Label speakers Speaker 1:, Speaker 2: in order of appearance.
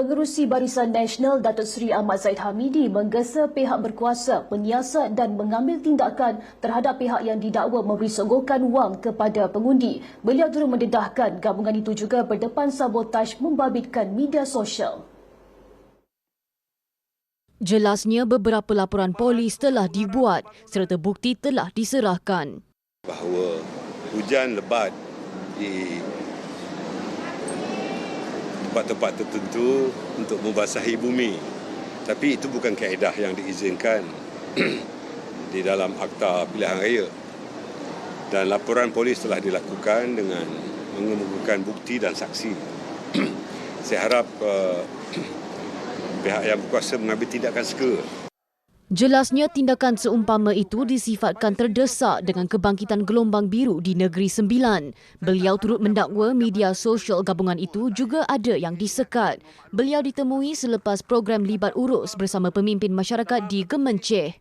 Speaker 1: Pengerusi Barisan Nasional Datuk Seri Ahmad Zahid Hamidi menggesa pihak berkuasa menyiasat dan mengambil tindakan terhadap pihak yang didakwa memberi soggokan wang kepada pengundi. Beliau turut mendedahkan gabungan itu juga berdepan sabotaj membabitkan media sosial.
Speaker 2: Jelasnya beberapa laporan polis telah dibuat serta bukti telah diserahkan.
Speaker 3: Bahawa hujan lebat di tempat-tempat tertentu untuk membasahi bumi. Tapi itu bukan kaedah yang diizinkan di dalam Akta Pilihan Raya. Dan laporan polis telah dilakukan dengan mengemukakan bukti dan saksi. Saya harap pihak yang berkuasa mengambil tindakan segera.
Speaker 2: Jelasnya tindakan seumpama itu disifatkan terdesak dengan kebangkitan gelombang biru di Negeri Sembilan. Beliau turut mendakwa media sosial gabungan itu juga ada yang disekat. Beliau ditemui selepas program Libat Urus bersama pemimpin masyarakat di Gemenceh.